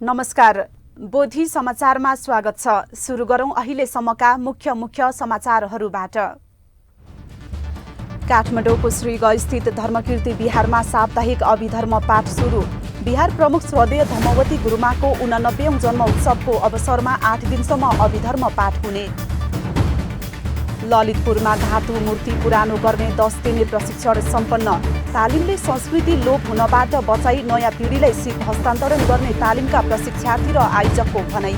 नमस्कार, बोधी समाचारमा स्वागत छ। सुरु गरौं अहिलेसम्मका मुख्य समाचारहरूबाट। काठमाडौँको श्रीगस्थित धर्मकीर्ति बिहारमा साप्ताहिक अभिधर्म पाठ सुरु। बिहार प्रमुख श्रद्धेय धम्मवती गुरुमाको 89औं जन्म उत्सवको अवसरमा 8 दिनसम्म अभिधर्म पाठ हुने। ललितपुरमा धातु मूर्ति पुरानो गर्ने 10 दिने प्रशिक्षण सम्पन्न। तालिमले संस्कृति लोप हुनबाट बचाई नयाँ पिढीलाई सिप हस्तान्तरण गर्ने तालिमका प्रशिक्षार्थी र आयोजकको भनाई।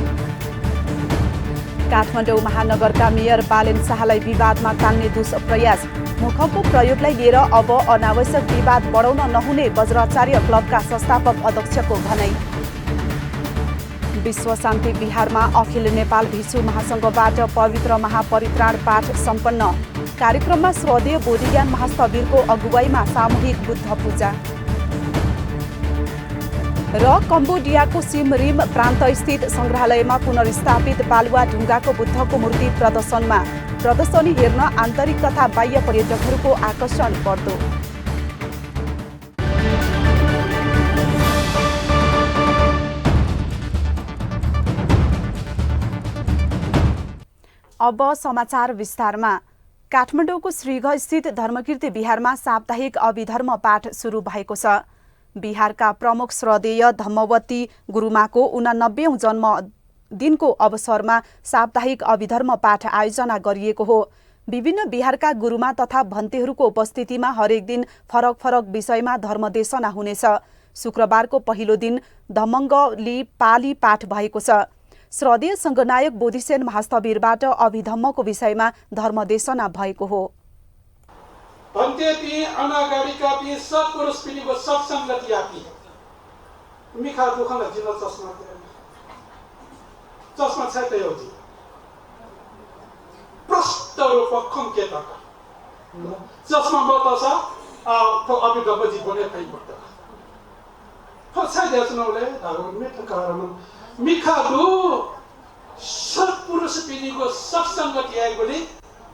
काठमाडौँ महानगरका मेयर बालेन शाहलाई विवादमा तान्ने दुष्प्रयास। मुखको प्रयोगलाई लिएर अब अनावश्यक विवाद बढाउन नहुने वज्राचार्य क्लबका संस्थापक अध्यक्षको भनाई। विश्व शान्ति बिहारमा अखिल नेपाल भिक्षु महासङ्घबाट पवित्र महापरित्राण पाठ सम्पन्न। कार्यक्रममा श्रद्धेय बोधिज्ञान महास्थविरको अगुवाईमा सामूहिक बुद्ध पूजा। र कम्बोडियाको सिम रिम प्रान्तस्थित सङ्ग्रहालयमा पुनर्स्थापित बालुवा ढुङ्गाको बुद्धको मूर्ति प्रदर्शनमा। प्रदर्शनी हेर्न आन्तरिक तथा बाह्य पर्यटकहरूको आकर्षण बढ्दो। अब समाचार विस्तारमा। काठमाडौँको श्रीगस्थित धर्मकीर्ति बिहारमा साप्ताहिक अभिधर्म पाठ सुरु भएको छ। बिहारका प्रमुख श्रद्धेय धम्मवती गुरुमाको 89औं जन्मदिनको अवसरमा साप्ताहिक अभिधर्म पाठ आयोजना गरिएको हो। विभिन्न बिहारका गुरुमा तथा भन्तेहरूको उपस्थितिमा हरेक दिन फरक फरक विषयमा धर्मदेशना हुनेछ। शुक्रबारको पहिलो दिन धम्मङ्गली पाली पाठ भएको छ। श्रद्धेय सङ्घनायक बोधिसेन महास्थविरबाट अभिधम्मको विषयमा धर्मदेशना भएको हो। भन्ते ती अनागारिका ती सत्पुरुष पिढीको सत्सङ्गति आती मिखा दुखन जिन चस्मा छ त एउटी प्रष्ट रूपखम के त चस्मा बताछ तो अभिधम्म जीवने कहीं पड़ता फसाई देसनौले धारो मेट कारण मिखादु सत्पुरुष पिढीको सत्सङ्गति आएकोले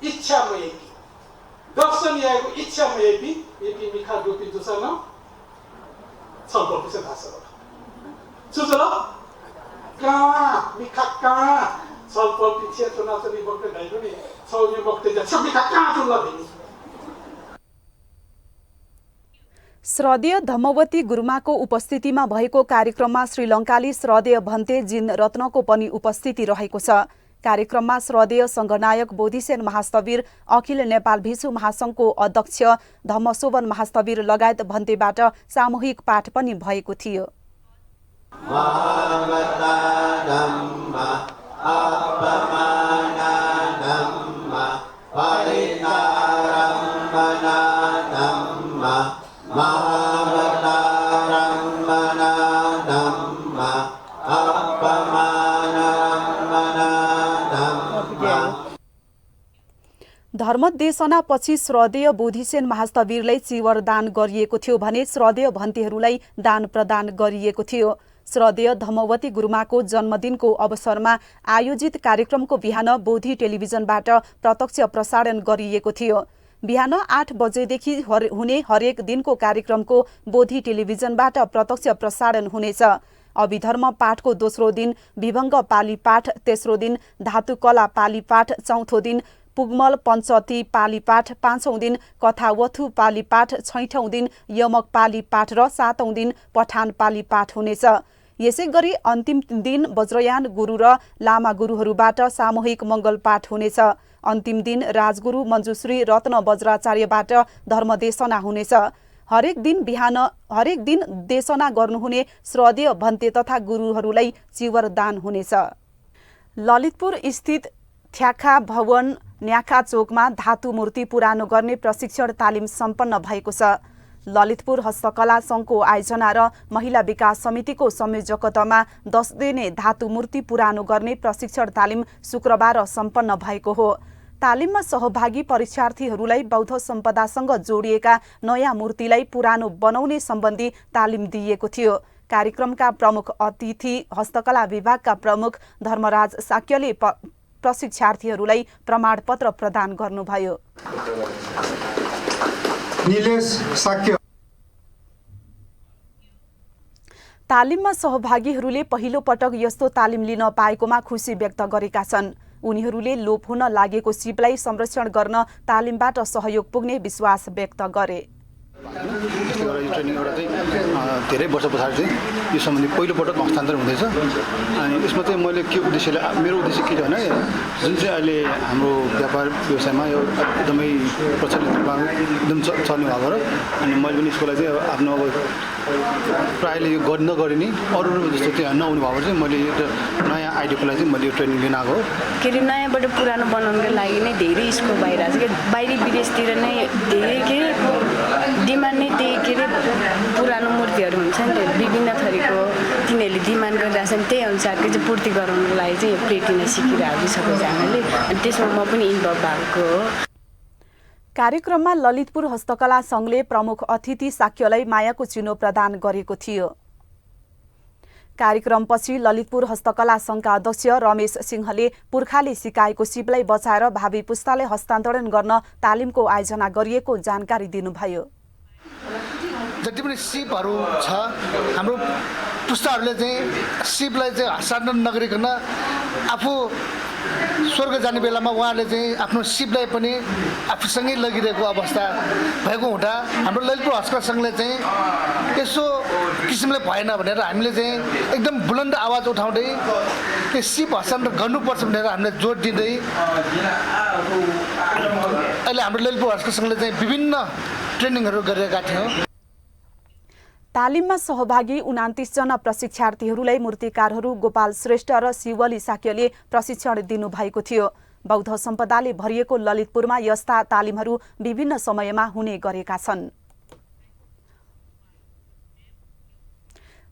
इच्छा मयेकी दर्शन आएको इच्छा मयेकी यति मिखादु पिजुसन छलफल पिसे थाहा सुझल कहाँ मिखा कहाँ छलफल पिछे चुनाचुनी बक्ते ढाइलो नि छौनी बक्ते जा सब मिखा कहाँ चुल्ला भेनी। श्रद्धेय धम्मवती गुरुमाको उपस्थितिमा भएको कार्यक्रममा श्रीलङ्काली श्रद्धेय भन्ते जिन रत्नको पनि उपस्थिति रहेको छ। कार्यक्रममा श्रद्धेय सङ्घनायक बोधिसेन महास्थविर, अखिल नेपाल भिक्षु महासङ्घको अध्यक्ष धम्मशोभन महास्थविर लगायत भन्तेबाट सामूहिक पाठ पनि भएको थियो। धर्मदेशनापछि श्रद्धेय बोधिसेन महास्थविरलाई चिवर दान गरिएको थियो भने श्रद्धेय भन्तेहरूलाई दान प्रदान गरिएको थियो। श्रद्धेय धम्मवती गुरुमाको जन्मदिनको अवसरमा आयोजित कार्यक्रमको बिहान बोधी टेलिभिजनबाट प्रत्यक्ष प्रसारण गरिएको थियो। बिहान 8 बजेदेखि हुने हरेक दिनको कार्यक्रमको बोधी टेलिभिजनबाट प्रत्यक्ष प्रसारण हुनेछ। अभिधर्म पाठको दोस्रो दिन विभङ्ग पाली पाठ, तेस्रो दिन धातुकला पाली पाठ, चौथो दिन पुगमल पञ्चती पाली पाठ, पाँचौं दिन कथावथु पाली पाठ, छैठौं दिन यमक पाली पाठ र सातौं दिन पठान पाली पाठ हुनेछ। यसै गरी अन्तिम दिन वज्रयान गुरु र लामा गुरुहरूबाट सामूहिक मङ्गल पाठ हुनेछ। अन्तिम दिन राजगुरु मञ्जुश्री रत्न वज्राचार्यबाट धर्मदेशना हुनेछ। हरेक दिन देशना गर्नुहुने श्रद्धेय भन्ते तथा गुरुहरूलाई चिवर दान हुनेछ। ललितपुर स्थित थ्याखा भवन न्याखा चोकमा धातु मूर्ति पुरानो गर्ने प्रशिक्षण तालिम सम्पन्न भएको छ। ललितपुर हस्तकला सङ्घको आयोजना र महिला विकास समितिको संयोजकतामा 10 दिने धातु मूर्ति पुरानो गर्ने प्रशिक्षण तालिम शुक्रबार सम्पन्न भएको हो। तालिममा सहभागी परीक्षार्थीहरूलाई बौद्ध सम्पदासँग जोडिएका नयाँ मूर्तिलाई पुरानो बनाउने सम्बन्धी तालिम दिइएको थियो। कार्यक्रमका प्रमुख अतिथि हस्तकला विभागका प्रमुख धर्मराज साक्यले प्रशिक्षार्थीहरूलाई प्रमाणपत्र प्रदान गर्नुभयो। निलेश साक्य तालिममा सहभागीहरूले पहिलो पटक यस्तो तालिम लिन पाएकोमा खुसी व्यक्त गरेका छन्। उनीहरूले लोप हुन लागेको सिपलाई संरक्षण गर्न तालिमबाट सहयोग पुग्ने विश्वास व्यक्त गरे। त्यसले गर्दा यो ट्रेनिङ एउटा चाहिँ धेरै वर्ष पछाडि चाहिँ यो सम्बन्धी पहिलोपटक हस्तान्तरण हुँदैछ। अनि यसमा चाहिँ मैले के उद्देश्यले मेरो उद्देश्य के छ भने जुन चाहिँ अहिले हाम्रो व्यापार व्यवसायमा यो एकदमै प्रचलित रूपमा एकदम चल्ने भएको र अनि मैले पनि यसको लागि चाहिँ आफ्नो अब प्रायःले यो नगरिने अरू जस्तो चाहिँ नहुने भएको चाहिँ मैले यो नयाँ आइडियाको लागि चाहिँ मैले यो ट्रेनिङ लिन आएको हो। के अरे नयाँबाट पुरानो बनाउनको लागि नै धेरै स्कोप भइरहेको छ कि बाहिरी विदेशतिर नै धेरै के डिमान्ड नै त्यही के अरे पुरानो मूर्तिहरू हुन्छ नि त विभिन्न थरीको तिनीहरूले डिमान्ड गरिरहेछन् त्यही अनुसारको चाहिँ पूर्ति गराउनको लागि चाहिँ यो प्लेटिना सिकिरहेको छ सबैजनाले अनि त्यसमा म पनि इन्भल्भ भएको हो। कार्यक्रममा ललितपुर हस्तकला संघले प्रमुख अतिथि साक्यलाई मायाको चिनो प्रदान गरेको थियो। कार्यक्रमपछि ललितपुर हस्तकला संघका अध्यक्ष रमेश सिंहले पुर्खाले सिकाएको सिपलाई बचाएर भावी पुस्तालाई हस्तान्तरण गर्न तालिमको आयोजना गरिएको जानकारी दिनुभयो। जति पनि सिपहरू छ हाम्रो पुस्ताहरूले चाहिँ सिपलाई चाहिँ हस्तान्तरण नगरिकन आफू स्वर्ग जाने बेलामा उहाँले चाहिँ आफ्नो सिपलाई पनि आफूसँगै लगिरहेको अवस्था भएको हुँदा हाम्रो ललितपुर हस्तकला संघले चाहिँ यसो किसिमले भएन भनेर हामीले चाहिँ एकदम बुलन्द आवाज उठाउँदै त्यो सिप हस्तान्तरण गर्नुपर्छ भनेर हामीले जोड दिँदै अहिले हाम्रो ललितपुर हस्तकला संघले चाहिँ विभिन्न ट्रेनिङहरू गरिरहेका थियौँ। तालिममा सहभागी 29 जना प्रशिक्षार्थीहरूलाई मूर्तिकारहरू गोपाल श्रेष्ठ र शिवली साक्यले प्रशिक्षण दिनुभएको थियो। बौद्ध सम्पदाले भरिएको ललितपुरमा यस्ता तालिमहरू विभिन्न समयमा हुने गरेका छन्।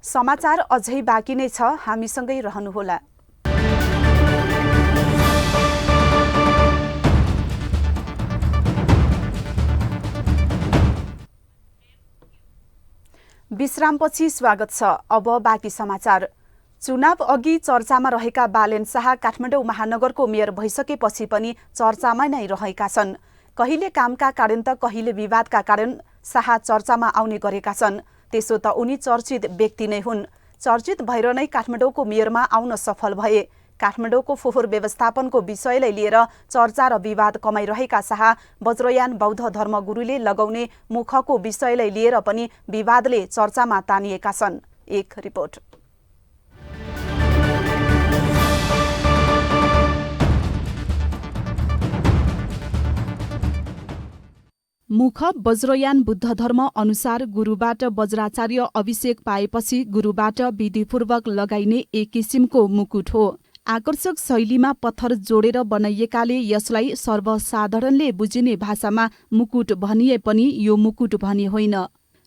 समाचार अझै बाँकी नै छ, हामीसँगै रहनुहोला। विश्रामपछि स्वागत छ। अब बाँकी समाचार। चुनाव अघि चर्चामा रहेका बालेन शाह काठमाडौँ महानगरको मेयर भइसकेपछि पनि चर्चामा नै रहेका छन्। कहिले कामका कारण त कहिले विवादका कारण शाह चर्चामा आउने गरेका छन्। त्यसो त उनी चर्चित व्यक्ति नै हुन्। चर्चित भएर नै काठमाडौँको मेयरमा आउन सफल भए। काठमाडौँको फोहोर व्यवस्थापनको विषयलाई लिएर चर्चा र विवाद कमाइरहेका शाह वज्रयान बौद्ध धर्मगुरुले लगाउने मुखको विषयलाई लिएर पनि विवादले चर्चामा तानिएका छन्। एक रिपोर्ट। मुख वज्रयान बुद्ध धर्म अनुसार गुरुबाट वज्राचार्य अभिषेक पाएपछि गुरुबाट विधिपूर्वक लगाइने एक किसिमको मुकुट हो। आकर्षक शैलीमा पत्थर जोडेर बनाइएकाले यसलाई सर्वसाधारणले बुझिने भाषामा मुकुट भनिए पनि यो मुकुट भने होइन।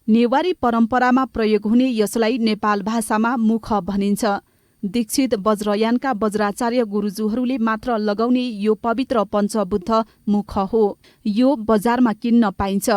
नेवारी परम्परामा प्रयोग हुने यसलाई नेपाल भाषामा मुख भनिन्छ। दीक्षित वज्रयानका वज्राचार्य गुरुजुहरूले मात्र लगाउने यो पवित्र पञ्चबुद्ध मुख हो। यो बजारमा किन्न पाइन्छ।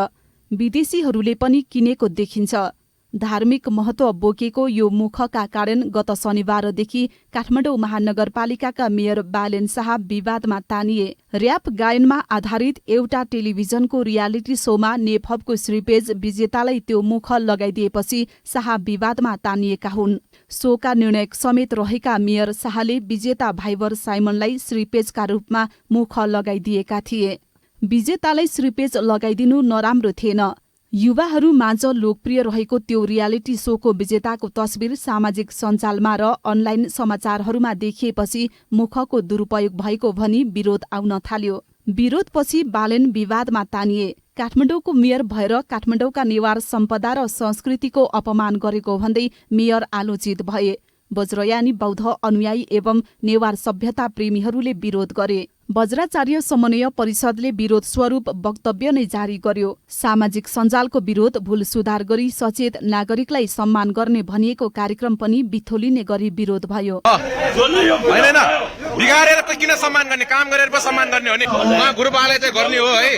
विदेशीहरूले पनि किनेको देखिन्छ। धार्मिक महत्व बोकेको यो मुखका कारण गत शनिबारदेखि काठमाडौँ महानगरपालिकाका मेयर बालेन शाह विवादमा तानिए। र्याप गायनमा आधारित एउटा टेलिभिजनको रियालिटी शोमा नेपथपको श्रीपेज विजेतालाई त्यो मुख लगाइदिएपछि शाह विवादमा तानिएका हुन्। शोका निर्णायक समेत रहेका मेयर शाहले विजेता भाइबर साइमनलाई श्रीपेजका रूपमा मुख लगाइदिएका थिए। विजेतालाई श्रीपेज लगाइदिनु नराम्रो थिएन। युवाहरू माझ लोकप्रिय रहेको त्यो रियालिटी शोको विजेताको तस्बिर सामाजिक सञ्जालमा र अनलाइन समाचारहरूमा देखिएपछि मुखको दुरुपयोग भएको भनी विरोध आउन थाल्यो। विरोधपछि बालेन विवादमा तानिए। काठमाडौँको मेयर भएर काठमाडौँका नेवार सम्पदा र संस्कृतिको अपमान गरेको भन्दै मेयर आलोचित भए। वज्रयानी बौद्ध अनुयायी एवं नेवार सभ्यता प्रेमीहरूले विरोध गरे। वज्राचार्य समन्वय परिषदले विरोध स्वरूप वक्तव्य नै जारी गर्यो। सामाजिक सञ्जालको विरोध भूल सुधार गरी सचेत नागरिकलाई सम्मान गर्ने भनिएको कार्यक्रम पनि बिथोलिने गरी विरोध भयो। बिगारेर किन सम्मान गर्ने, काम गरेर पो सम्मान गर्ने हो नि। उहाँ गुरुबाले चाहिँ गर्ने हो है।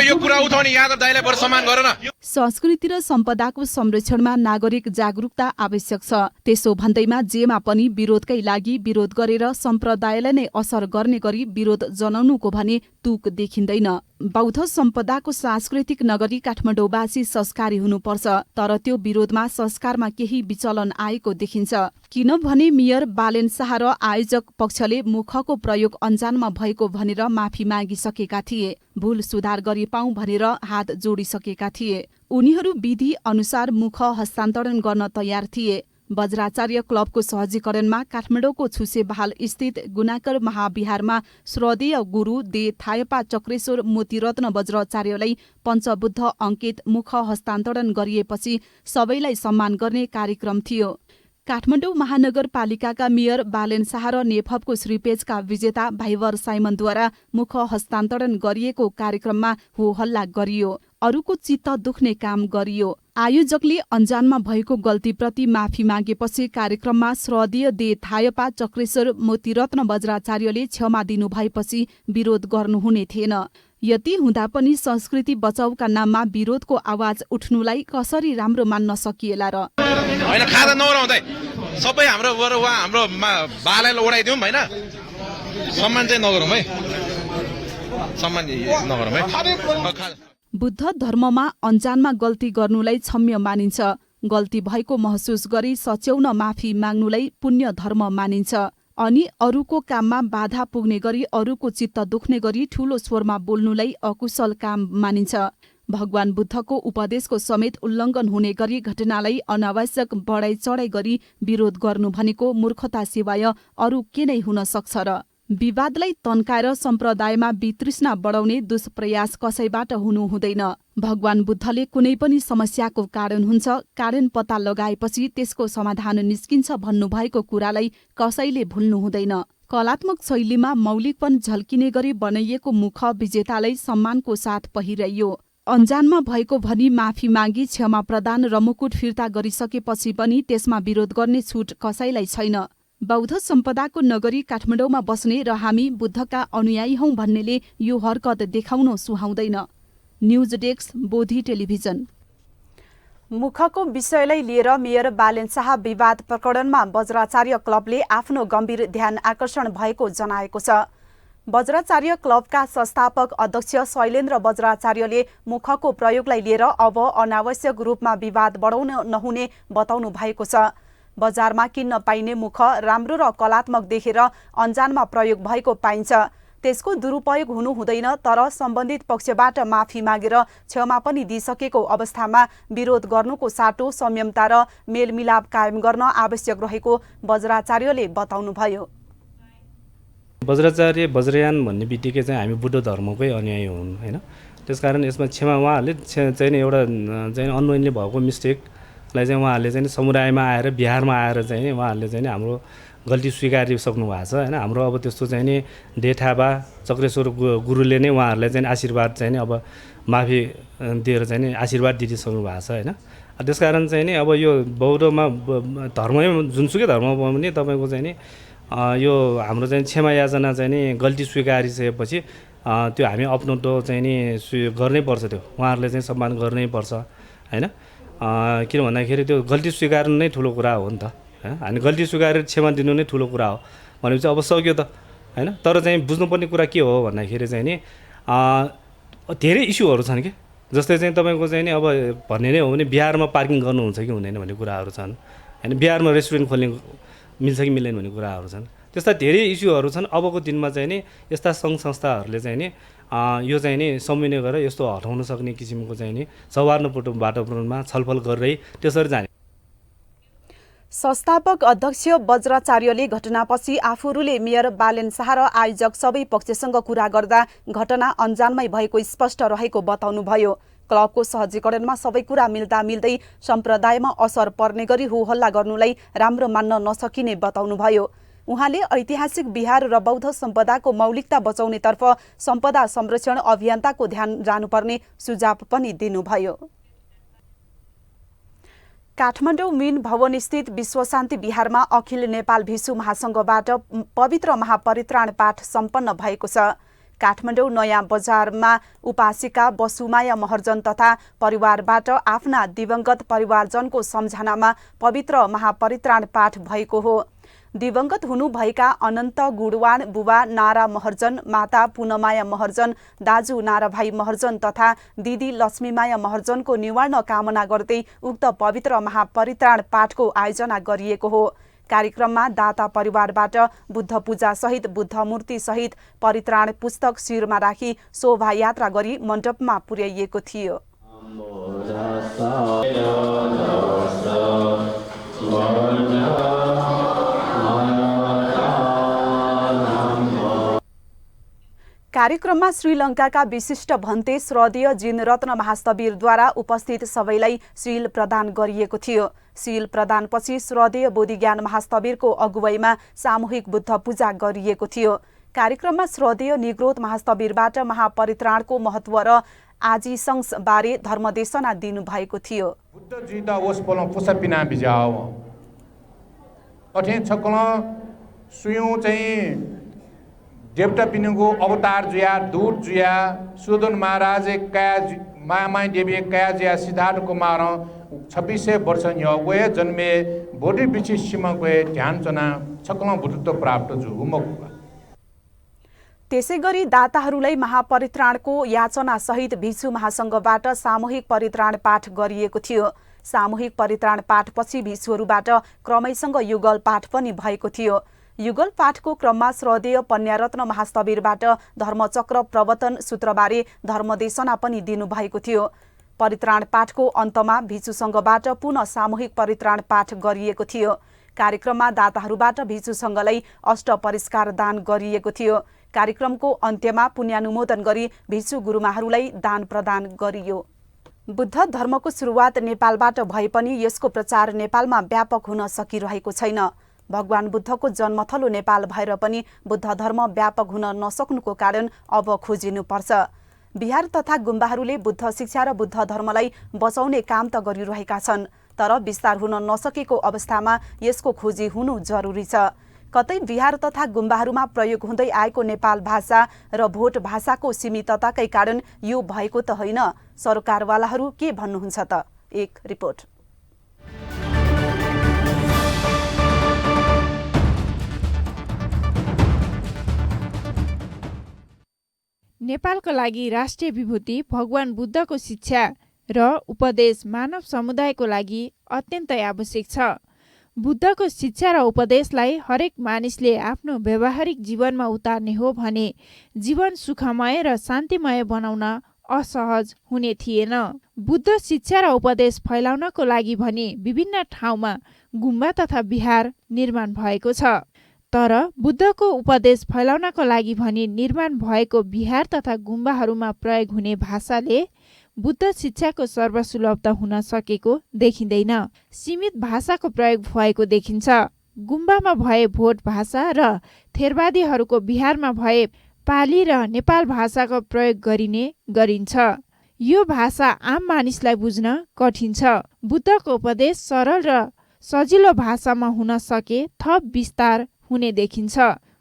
यो कुरा उठाउने यादव दाइलाई बरु सम्मान गर न। संस्कृति र सम्पदाको संरक्षणमा नागरिक जागरूकता आवश्यक छ। त्यसो भन्दैमा जेमा पनि विरोधकै लागि विरोध गरेर सम्प्रदायलाई नै असर गर्ने गरी विरोध जनाउनुको भने तुक देखिँदैन। बौद्ध सम्पदाको सांस्कृतिक नगरी काठमाडौँवासी संस्कारी हुनुपर्छ, तर त्यो विरोधमा संस्कारमा केही विचलन आएको देखिन्छ। किनभने मेयर बालेन शाह र आयोजक पक्षले मुखको प्रयोग अनजानमा भएको भनेर माफी मागिसकेका थिए। भूल सुधार गरी पाऊँ भनेर हात जोडिसकेका थिए। उनीहरू विधि अनुसार मुख हस्तान्तरण गर्न तयार थिए। वज्राचार्य क्लबको सहजीकरणमा काठमाडौँको छुसेबहाल स्थित गुनाकर महाविहारमा श्रद्धेय गुरु दे थायपा चक्रेश्वर मोतीरत्न वज्राचार्यलाई पञ्चबुद्ध अङ्कित मुख हस्तान्तरण गरिएपछि सबैलाई सम्मान गर्ने कार्यक्रम थियो। काठमाडौँ महानगरपालिकाका मेयर बालेन शाह र नेफपको श्रीपेजका विजेता भाइवर साइमनद्वारा मुख हस्तान्तरण गरिएको कार्यक्रममा हो हल्ला गरियो। अरूको चित्त दुख्ने काम गरियो। आयोजकले अनजानमा भएको गल्तीप्रति माफी मागेपछि कार्यक्रममा श्रद्धेय दे थायपा चक्रेश्वर मोतीरत्न वज्राचार्यले क्षमा दिनुभएपछि विरोध गर्नुहुने थिएन। यति हुँदा पनि संस्कृति बचाउका नाममा विरोधको आवाज उठ्नुलाई कसरी राम्रो मान्न सकिएला र? होइन, खाजा नउराउँदै सबै हाम्रो बालाई उडाइदिउँ होइन, सम्मान चाहिँ नगरौँ है, सम्मान नगरौँ है। बुद्ध धर्ममा अनजानमा गल्ती गर्नुलाई क्षम्य मानिन्छ। गल्ती भएको महसुस गरी सच्याउन माफी माग्नुलाई पुण्य धर्म मानिन्छ। अनि अरूको काममा बाधा पुग्ने गरी अरूको चित्त दुख्ने गरी ठूलो स्वरमा बोल्नुलाई अकुशल काम मानिन्छ। भगवान बुद्धको उपदेशको समेत उल्लङ्घन हुने गरी घटनालाई अनावश्यक बढाइ चढाइ गरी विरोध गर्नु भनेको मूर्खता सिवाय अरू के नै हुन सक्छ र? विवादलाई तन्काएर सम्प्रदायमा वितृष्णा बढाउने दुष्प्रयास कसैबाट हुनु हुँदैन। भगवान बुद्धले कुनै पनि समस्याको कारण हुन्छ, कारण पत्ता लगाएपछि त्यसको समाधान निस्किन्छ भन्नुभएको कुरालाई कसैले भुल्नु हुँदैन। कलात्मक शैलीमा मौलिकपन झल्किने गरी बनाइएको मुख विजेतालाई सम्मानको साथ पहिराइयो। अनजानमा भएको भनी माफी मागी क्षमा प्रदान र मुकुट फिर्ता गरिसकेपछि पनि त्यसमा विरोध गर्ने छुट कसैलाई छैन। बौद्ध सम्पदाको नगरी काठमाडौँमा बस्ने र हामी बुद्धका अनुयायी हौं भन्नेले यो हरकत देखाउन सुहाउँदैन। News desk, Bodhi television. मुखको विषयलाई लिएर मेयर बालेन शाह विवाद प्रकरणमा वज्राचार्य क्लबले आफ्नो गम्भीर ध्यान आकर्षण भएको जनाएको छ। वज्राचार्य क्लबका संस्थापक अध्यक्ष शैलेन्द्र वज्राचार्यले मुखको प्रयोगलाई लिएर अब अनावश्यक रूपमा विवाद बढाउन नहुने बताउनु भएको छ। बजारमा किन्न पाइने मुख राम्रो र कलात्मक देखेर अनजानमा प्रयोग भएको पाइन्छ। त्यसको दुरुपयोग हुनु हुँदैन, तर सम्बन्धित पक्षबाट माफी मागेर क्षमा पनि दिइसकेको अवस्थामा विरोध गर्नुको साटो संयमता र मेलमिलाप कायम गर्न आवश्यक रहेको वज्राचार्यले बताउनुभयो। वज्राचार्य वज्रयान भन्ने बित्तिकै चाहिँ हामी बुद्ध धर्मकै अनुयायी हुन् होइन। त्यसकारण यसमा क्षमा उहाँहरूले चाहिँ एउटा चाहिँ अननोइङली भएको मिस्टेकलाई चाहिँ उहाँहरूले चाहिँ समुदायमा आएर बिहारमा आएर चाहिँ उहाँहरूले चाहिँ हाम्रो गल्ती स्वीकारिसक्नु भएको छ होइन। हाम्रो अब त्यस्तो चाहिँ नि डेठाबा चक्रेश्वर गुरुले नै उहाँहरूलाई चाहिँ आशीर्वाद चाहिँ नि अब माफी दिएर चाहिँ नि आशीर्वाद दिइसक्नु भएको छ होइन। त्यसकारण चाहिँ नि अब यो बौद्धमा धर्मै जुनसुकै धर्ममा पनि तपाईँको चाहिँ नि यो हाम्रो चाहिँ क्षमा याचना चाहिँ नि गल्ती स्वीकारिसकेपछि त्यो हामी अपनाउनु चाहिँ नि गर्नै पर्छ। त्यो उहाँहरूले चाहिँ सम्मान गर्नै पर्छ होइन। किन भन्दाखेरि त्यो गल्ती स्वीकार्नु नै ठुलो कुरा हो नि त होइन। हामी गल्ती स्वीकारेर क्षमा दिनु नै ठुलो कुरा हो भनेपछि अब सक्यो त होइन। तर चाहिँ बुझ्नुपर्ने कुरा के हो भन्दाखेरि चाहिँ नि धेरै इस्युहरू छन् कि, जस्तै चाहिँ तपाईँको चाहिँ नि अब भन्ने नै हो भने बिहारमा पार्किङ गर्नुहुन्छ कि हुँदैन भन्ने कुराहरू छन् होइन। बिहारमा रेस्टुरेन्ट खोल्ने मिल्छ कि मिल्दैन भन्ने कुराहरू छन्। त्यस्ता धेरै इस्युहरू छन्। अबको दिनमा चाहिँ नि यस्ता सङ्घ संस्थाहरूले चाहिँ नि यो चाहिँ नि समन्वय गरेर यस्तो हटाउन सक्ने किसिमको चाहिँ नि सौहार्दपूर्ण वातावरणमा छलफल गर्दै त्यसरी जाने। संस्थापक अध्यक्ष वज्राचार्यले घटनापछि आफूहरूले मेयर बालेन शाह र आयोजक सबै पक्षसँग कुरा गर्दा घटना अनजानमै भएको स्पष्ट रहेको बताउनुभयो। क्लबको सहजीकरणमा सबै कुरा मिल्दा मिल्दै सम्प्रदायमा असर पर्ने गरी हो हल्ला गर्नुलाई राम्रो मान्न नसकिने बताउनुभयो। उहाँले ऐतिहासिक बिहार र बौद्ध सम्पदाको मौलिकता बचाउनेतर्फ सम्पदा संरक्षण अभियन्ताको ध्यान जानुपर्ने सुझाव पनि दिनुभयो। काठमाडौँ मिन भवनस्थित विश्व शान्ति विहारमा अखिल नेपाल भिक्षु महासङ्घबाट पवित्र महापरित्राण पाठ सम्पन्न भएको छ। काठमाडौँ नयाँ बजारमा उपासिका बसुमाया महर्जन तथा परिवारबाट आफ्ना दिवंगत परिवारजनको सम्झनामा पवित्र महापरित्राण पाठ भएको हो। दिवंगत हुनुभएका अनन्त गुडवान बुबा नारा महर्जन, माता पुनमाया महर्जन, दाजु नाराभाइ महर्जन तथा दिदी लक्ष्मीमाया महर्जनको निवारण कामना गर्दै उक्त पवित्र महापरित्राण पाठको आयोजना गरिएको हो। कार्यक्रममा दाता परिवारबाट बुद्ध पूजा सहित बुद्ध मूर्ति सहित परित्राण पुस्तक शिरमा राखी शोभायात्रा गरी मण्डपमा पुर्याइएको थियो। कार्यक्रममा श्रीलङ्काका विशिष्ट भन्ते श्रद्धेय जिनरत्न महास्तवीरद्वारा उपस्थित सबैलाई सील प्रदान गरिएको थियो। सील प्रदानपछि श्रद्धेय बोधिज्ञान महास्तवीरको अगुवाईमा सामूहिक बुद्ध पूजा गरिएको थियो। कार्यक्रममा श्रद्धेय निग्रोध महास्तवीरबाट महापरित्राणको महत्व र आजिसंसबारे धर्मदेशना दिनुभएको थियो। बुद्ध जीता ओस पोलं पुसा पिना बिजाओ अठे छकल सुयौ चाहिँ देवता पिनुको अवतार जुया दूत जुया सुदन महाराज कया मामाई देवी कया जुया सिद्धार्थ कुमार 2600 वर्ष वे जन्मे बोडी बिछि सीमा गए ध्यान चना छकल भूतत्व प्राप्त जु हुमक। त्यसैगरी दाताहरूलाई महापरित्राणको याचना सहित भिक्षु महासङ्घबाट सामूहिक परित्राण पाठ गरिएको थियो। सामूहिक परित्राण पाठपछि भिक्षुहरूबाट क्रमैसँग युगल पाठ पनि भएको थियो। युगल पाठको क्रममा श्रद्धेय पन्यारत्न महास्तवीरबाट धर्मचक्र प्रवर्तन सूत्रबारे धर्मदेशना पनि दिनुभएको थियो। परित्राण पाठको अन्तमा भिक्षुसङ्घबाट पुनः सामूहिक परित्राण पाठ गरिएको थियो। कार्यक्रममा दाताहरूबाट भिक्षुसङ्घलाई अष्ट परिष्कार दान गरिएको थियो। कार्यक्रमको अन्त्यमा पुण्यानुमोदन गरी भिक्षु गुरुमाहरूलाई दान प्रदान गरियो। बुद्ध धर्मको सुरुवात नेपालबाट भए पनि यसको प्रचार नेपालमा व्यापक हुन सकिरहेको छैन। भगवान बुद्धको जन्मथलो नेपाल भएर पनि बुद्ध धर्म व्यापक हुन नसक्नुको कारण अब खोजिनुपर्छ। बिहार तथा गुम्बाहरूले बुद्ध शिक्षा र बुद्ध धर्मलाई बचाउने काम त गरिरहेका छन्, तर विस्तार हुन नसकेको अवस्थामा यसको खोजी हुनु जरुरी छ। कतै बिहार तथा गुम्बाहरूमा प्रयोग हुँदै आएको नेपाल भाषा र भोट भाषाको सीमितताकै कारण यो भएको त होइन। सरकारवालाहरू के भन्नुहुन्छ त? एक रिपोर्ट। नेपालका लागि राष्ट्रिय विभूति भगवान बुद्धको शिक्षा र उपदेश मानव समुदायको लागि अत्यन्तै आवश्यक छ। बुद्धको शिक्षा र उपदेशलाई हरेक मानिसले आफ्नो व्यावहारिक जीवनमा उतार्ने हो भने जीवन सुखमय र शान्तिमय बनाउन असहज हुने थिएन। बुद्ध शिक्षा र उपदेश फैलाउनको लागि भने विभिन्न ठाउँमा गुम्बा तथा विहार निर्माण भएको छ, तर बुद्धको उपदेश फैलाउनको लागि भने निर्माण भएको विहार तथा गुम्बाहरूमा प्रयोग हुने भाषाले बुद्ध शिक्षाको सर्वसुलभता हुन सकेको देखिँदैन। सीमित भाषाको प्रयोग भएको देखिन्छ। गुम्बामा भए भोट भाषा र थेरवादीहरूको बिहारमा भए पाली र नेपाल भाषाको प्रयोग गरिन्छ। यो भाषा आम मानिसलाई बुझ्न कठिन छ। बुद्धको उपदेश सरल र सजिलो भाषामा हुन सके थप विस्तार हुने देखिन्छ।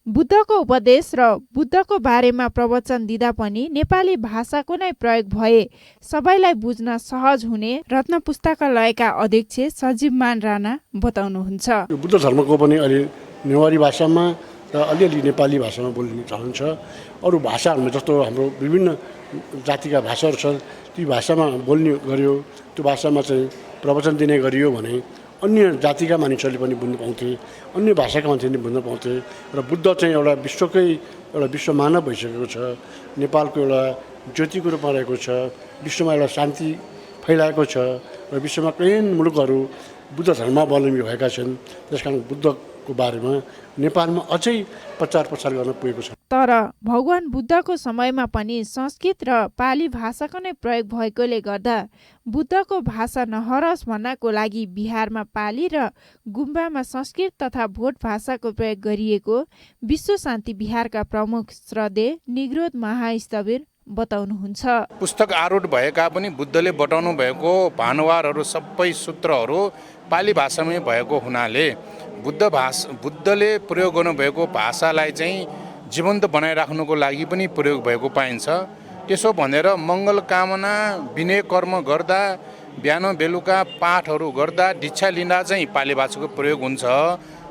बुद्धको उपदेश र बुद्धको बारेमा प्रवचन दिँदा पनि नेपाली भाषाको नै प्रयोग भए सबैलाई बुझ्न सहज हुने रत्न पुस्तकालयका अध्यक्ष सजीवमान राणा बताउनुहुन्छ। बुद्ध धर्मको पनि अलि नेवारी भाषामा र अलिअलि नेपाली भाषामा बोल्ने चलन छ। अरू भाषाहरूमा जस्तो हाम्रो विभिन्न जातिका भाषाहरू छन्, ती भाषामा बोल्ने गरियो, त्यो भाषामा चाहिँ प्रवचन दिने गरियो भने अन्य जातिका मानिसहरूले पनि बुझ्न पाउँथे, अन्य भाषाका मान्छेले बुझ्न पाउँथे। र बुद्ध चाहिँ एउटा विश्वकै एउटा विश्व मानव भइसकेको छ, नेपालको एउटा ज्योतिको रूपमा रहेको छ, विश्वमा एउटा शान्ति फैलाएको छ र विश्वमा कैयन मुलुकहरू बुद्ध धर्मावलम्बी भएका छन्। त्यसकारण बुद्धको बारेमा नेपालमा अझै प्रचार प्रसार गर्न पुगेको छ। तर भगवान बुद्धको समयमा पनि संस्कृत र पाली भाषाको नै प्रयोग भएकोले गर्दा बुद्धको भाषा नहरोस् भन्नको लागि बिहारमा पाली र गुम्बामा संस्कृत तथा भोट भाषाको प्रयोग गरिएको विश्व शान्ति बिहारका प्रमुख श्रद्धेय निग्रोध महास्तवीर बताउनुहुन्छ। पुस्तक आरूढ भएका पनि बुद्धले बताउनु भएको भानुवारहरू सबै सूत्रहरू पाली भाषामै भएको हुनाले बुद्धले प्रयोग गर्नुभएको भाषालाई चाहिँ जीवन्त बनाइराख्नुको लागि पनि प्रयोग भएको पाइन्छ। त्यसो भनेर मङ्गल कामना विनय कर्म गर्दा बिहान बेलुका पाठहरू गर्दा दीक्षा लिँदा चाहिँ पाली भाषाको प्रयोग हुन्छ।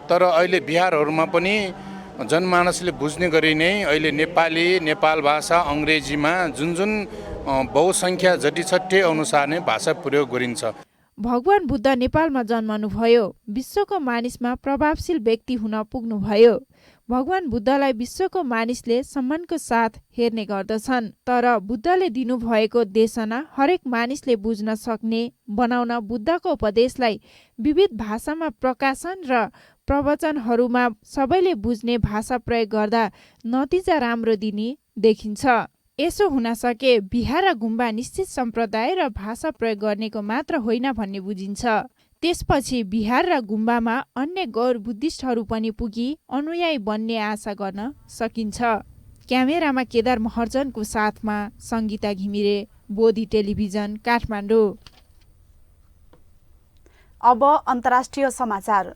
तर अहिले बिहारहरूमा पनि जनमानसले बुझ्ने गरी नै अहिले नेपाल भाषा अङ्ग्रेजीमा जुन बहुसङ्ख्या जति छ त्यही अनुसार नै भाषा प्रयोग गरिन्छ। भगवान बुद्ध नेपालमा जन्मनुभयो, विश्वको मानिसमा प्रभावशील व्यक्ति हुन पुग्नुभयो। भगवान बुद्धलाई विश्वको मानिसले सम्मानको साथ हेर्ने गर्दछन्। तर बुद्धले दिनुभएको देशना हरेक मानिसले बुझ्न सक्ने बनाउन बुद्धको उपदेशलाई विविध भाषामा प्रकाशन र प्रवचनहरूमा सबैले बुझ्ने भाषा प्रयोग गर्दा नतिजा राम्रो दिने देखिन्छ। यसो हुन सके बिहार र गुम्बा निश्चित सम्प्रदाय र भाषा प्रयोग गर्नेको मात्र होइन भन्ने बुझिन्छ। त्यसपछि बिहार र गुम्बामा अन्य गौर बुद्धिस्टहरू पनि पुगी अनुयायी बन्ने आशा गर्न सकिन्छ। क्यामेरामा केदार महर्जनको साथमा सङ्गीता घिमिरे, बोधी टेलिभिजन, काठमाडौँ। अब अन्तर्राष्ट्रिय समाचार।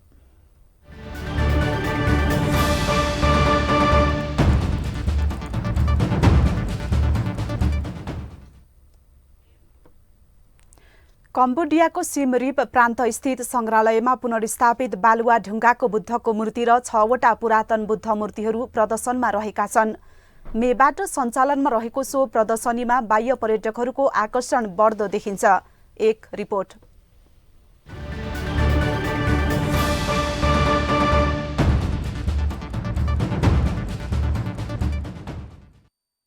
कम्बोडियाको सिम रिप प्रान्त स्थित संग्रहालयमा पुनर्स्थापित बालुवा ढुङ्गाको बुद्धको मूर्ति र 6वटा पुरातन बुद्ध मूर्तिहरू प्रदर्शनमा रहेका छन्। मेबाट सञ्चालनमा रहेको सो प्रदर्शनीमा बाह्य पर्यटकहरूको आकर्षण बढ्दो देखिन्छ। एक रिपोर्ट।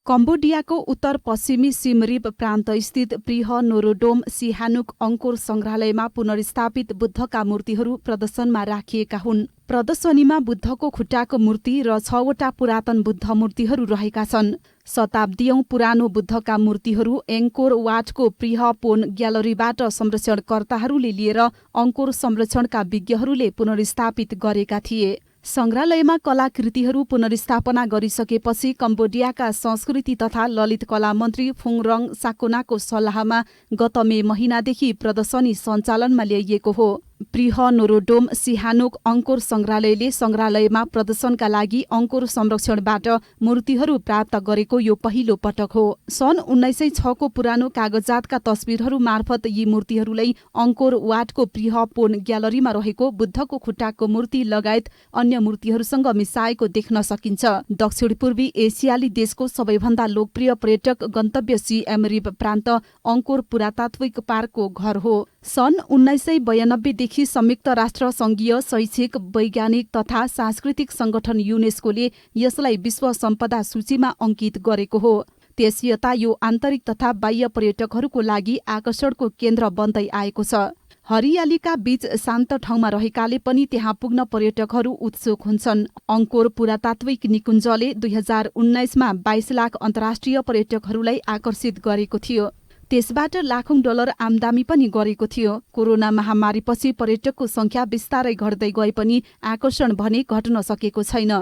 कम्बोडियाको उत्तर पश्चिमी सिम रिप प्रान्त स्थित प्रिह नोरोडोम सिहानुक अङ्कोर संग्रहालयमा पुनर्स्थापित बुद्धका मूर्तिहरू प्रदर्शनमा राखिएका हुन्। प्रदर्शनीमा बुद्धको खुट्टाको मूर्ति र 6वटा पुरातन बुद्ध मूर्तिहरू रहेका छन्। शताब्दीयौं पुरानो बुद्धका मूर्तिहरू एङ्कोर वाटको प्रिह पोन ग्यालरीबाट संरक्षणकर्ताहरूले लिएर अङ्कोर संरक्षणका विज्ञहरूले पुनर्स्थापित गरेका थिए। संग्रहालयमा कलाकृतिहरू पुनर्स्थापना गरिसकेपछि कम्बोडियाका संस्कृति तथा ललित कला मन्त्री फुङरङ साकोनाको सल्लाहमा गत मे महिनादेखि प्रदर्शनी सञ्चालनमा ल्याइएको हो। प्रिह नोरोडोम सिहानुक अङ्कोर संग्रहालयले संग्रहालयमा प्रदर्शनका लागि अङ्कोर संरक्षणबाट मूर्तिहरू प्राप्त गरेको यो पहिलो पटक हो। सन् 1906 को पुरानो कागजातका तस्बिरहरू मार्फत यी मूर्तिहरूलाई अङ्कोर वाटको प्रिह पोन ग्यालरीमा रहेको बुद्धको खुट्टाको मूर्ति लगायत अन्य मूर्तिहरूसँग मिसाएको देख्न सकिन्छ। दक्षिण पूर्वी एसियाली देशको सबैभन्दा लोकप्रिय पर्यटक गन्तव्य सिएम रिप प्रान्त अङ्कोर पुरातात्विक पार्कको घर हो। सन् 1992 देखि संयुक्त राष्ट्र संघीय शैक्षिक, वैज्ञानिक तथा सांस्कृतिक संगठन युनेस्कोले यसलाई विश्व सम्पदा सूचीमा अंकित गरेको हो। त्यसयता यो आन्तरिक तथा बाह्य पर्यटकहरूको लागि आकर्षणको केन्द्र बन्दै आएको छ। हरियालीका बीच शान्त ठाउँमा रहेकाले पनि त्यहाँ पुग्न पर्यटकहरू उत्सुक हुन्छन्। अङ्कोर पुरातात्विक निकुञ्जले 2019मा 22 लाख अन्तर्राष्ट्रिय पर्यटकहरूलाई आकर्षित गरेको थियो। त्यसबाट लाखौं डलर आमदामी पनि गरेको थियो। कोरोना महामारीपछि पर्यटकको संख्या बिस्तारै घट्दै गए पनि आकर्षण भने घट्न सकेको छैन।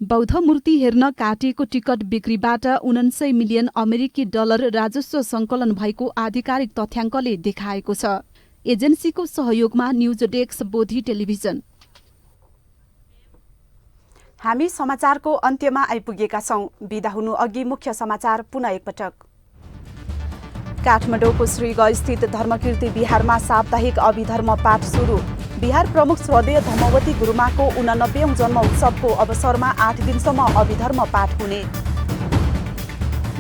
बौद्ध मूर्ति हेर्न काटिएको टिकट बिक्रीबाट 49 मिलियन अमेरिकी डलर राजस्व सङ्कलन भएको आधिकारिक तथ्याङ्कले देखाएको छ। एजेन्सीको सहयोगमा न्युज डेस्क, बोधी टेलिभिजन। हामी समाचारको अन्त्यमा आइपुगेका छौं। बिदा हुनु अघि मुख्य समाचार पुनः एकपटक। काठमाडौँको श्रीगढ स्थित धर्मकीर्ति बिहारमा साप्ताहिक अभिधर्म पाठ सुरु। बिहार प्रमुख श्रद्धेय धर्मवती गुरुमाको 89औं जन्म उत्सवको अवसरमा 8 दिनसम्म अभिधर्म पाठ हुने।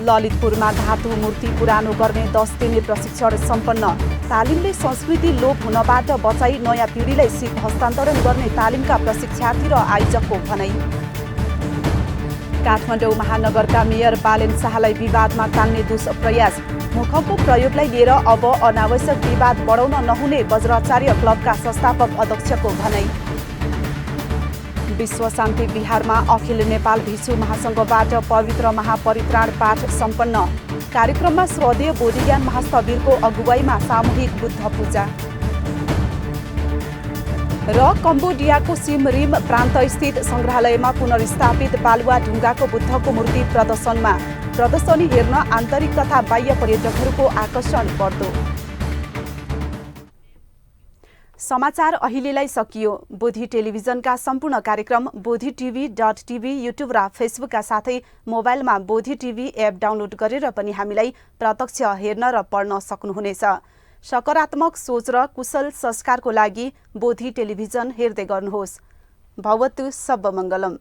ललितपुरमा धातु मूर्ति पुरानो गर्ने 10 दिने प्रशिक्षण सम्पन्न। तालिमले संस्कृति लोप हुनबाट बचाई नयाँ पिँढीलाई सिप हस्तान्तरण गर्ने तालिमका प्रशिक्षार्थी र आयोजकको भनाई। काठमाडौँ महानगरका मेयर बालेन शाहलाई विवादमा तान्ने दुष्प्रयास। मुखको प्रयोगलाई लिएर अब अनावश्यक विवाद बढाउन नहुने वज्राचार्य क्लबका संस्थापक अध्यक्षको भनाई। विश्व शान्ति बिहारमा अखिल नेपाल भिक्षु महासंघबाट पवित्र महापरित्राण पाठ सम्पन्न। कार्यक्रममा श्रद्धेय बोधिज्ञान महास्थवीरको अगुवाईमा सामूहिक बुद्ध पूजा। र कम्बोडियाको सिम रिम प्रान्तस्थित सङ्ग्रहालयमा पुनर्स्थापित बालुवा ढुङ्गाको बुद्धको मूर्ति प्रदर्शनी हेर्न आन्तरिक तथा बाह्य पर्यटकहरूको आकर्षण बढ्दो। समाचार अहिलेलाई सकियो। बोधी टेलिभिजनका सम्पूर्ण कार्यक्रम bodhitv.tv युट्युब र फेसबुकका साथै मोबाइलमा बोधी टिभी एप डाउनलोड गरेर पनि हामीलाई प्रत्यक्ष हेर्न र पढ्न सक्नुहुनेछ। सकारात्मक सोच र कुशल संस्कारको लागि बोधी टेलिभिजन हेर्दै गर्नुहोस्। भवतु सब मङ्गलम।